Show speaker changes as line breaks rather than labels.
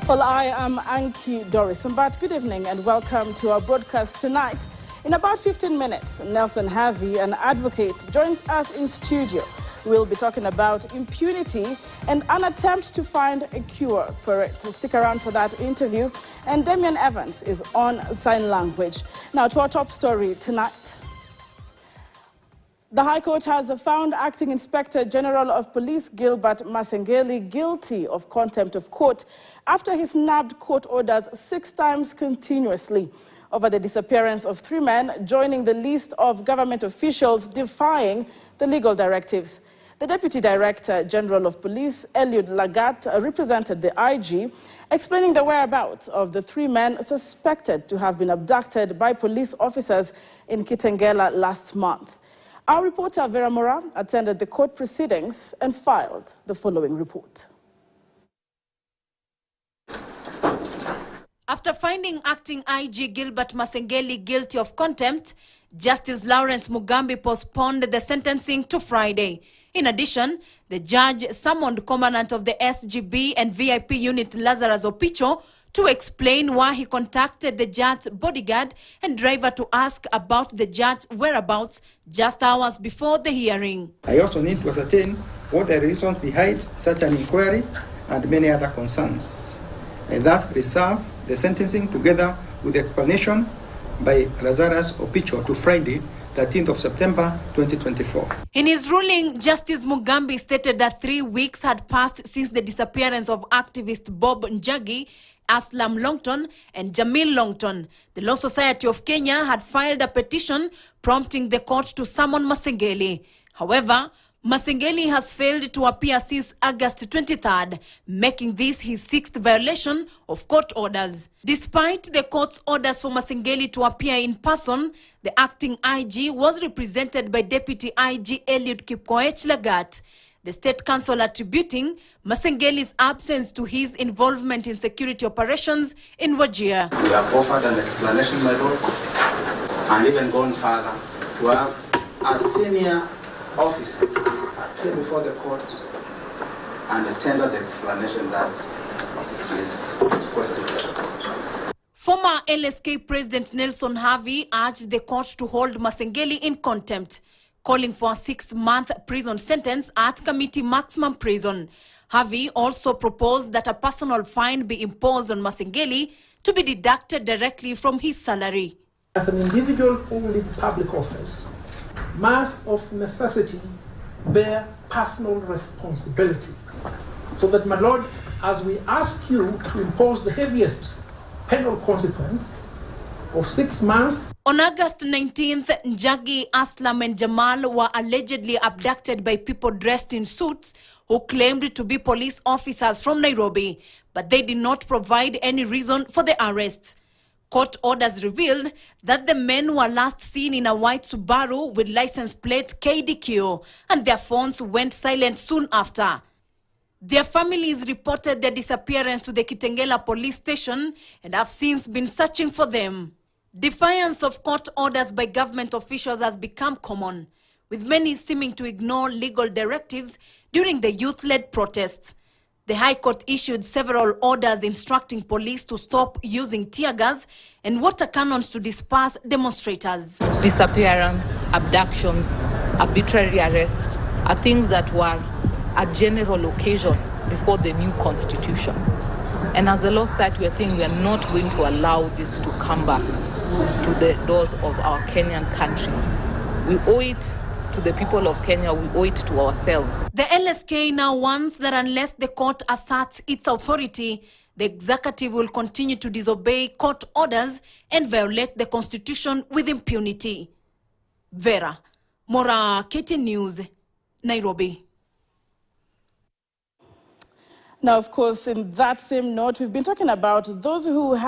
Well, I am Anki Doris, but good evening and welcome to our broadcast tonight. In about 15 minutes, Nelson Harvey, an advocate, joins us in studio. We'll be talking about impunity and an attempt to find a cure for it. Stick around for that interview. And Damian Evans is on sign language. Now to our top story tonight. The High Court has found Acting Inspector General of Police Gilbert Masengeli guilty of contempt of court after he snapped court orders 6 times continuously over the disappearance of 3 men, joining the list of government officials defying the legal directives. The Deputy Director General of Police, Eliud Lagat, represented the IG, explaining the whereabouts of the 3 men suspected to have been abducted by police officers in Kitengela last month. Our reporter Vera Mora attended the court proceedings and filed the following report.
After finding Acting IG Gilbert Masengeli guilty of contempt, Justice Lawrence Mugambi postponed the sentencing to Friday. In addition, the judge summoned Commandant of the SGB and VIP unit Lazarus Opicho to explain why he contacted the judge's bodyguard and driver to ask about the judge's whereabouts just hours before the hearing.
I also need to ascertain what are the reasons behind such an inquiry and many other concerns. I thus reserve the sentencing together with the explanation by Lazarus Opicho to Friday, 13th of September 2024.
In his ruling, Justice Mugambi stated that 3 weeks had passed since the disappearance of activist Bob Njagi, Aslam Longton and Jamil Longton. The Law Society of Kenya had filed a petition prompting the court to summon Masengeli. However, Masengeli has failed to appear since August 23rd, making this his 6th violation of court orders. Despite the court's orders for Masengeli to appear in person, the acting IG was represented by Deputy IG Eliud Kipkoech Lagat. The State Council attributing Masengeli's absence to his involvement in security operations in Wajir.
We have offered an explanation, my lord, and even gone further to have a senior officer appear before the court and tender the explanation that is requested by the court.
Former LSK President Nelson Harvey urged the court to hold Masengeli in contempt, calling for a 6-month prison sentence at committee maximum prison. Harvey also proposed that a personal fine be imposed on Masengeli to be deducted directly from his salary.
As an individual holding public office, must of necessity bear personal responsibility. So that, my lord, as we ask you to impose the heaviest penal consequence of 6 months.
On August 19th, Njagi, Aslam and Jamal were allegedly abducted by people dressed in suits who claimed to be police officers from Nairobi, but they did not provide any reason for the arrests. Court orders revealed that the men were last seen in a white Subaru with license plate KDQ, and their phones went silent soon after. Their families reported their disappearance to the Kitengela police station and have since been searching for them. Defiance of court orders by government officials has become common, with many seeming to ignore legal directives during the youth-led protests. The High Court issued several orders instructing police to stop using tear gas and water cannons to disperse demonstrators.
Disappearance, abductions, arbitrary arrest are things that were a general occasion before the new constitution. And as the Law Society, we are saying we are not going to allow this to come back to the doors of our Kenyan country. We owe it to the people of Kenya, we owe it to ourselves.
The LSK now wants that unless the court asserts its authority, the executive will continue to disobey court orders and violate the constitution with impunity. Vera Mora, KTN News, Nairobi.
Now, of course, in that same note, we've been talking about those who have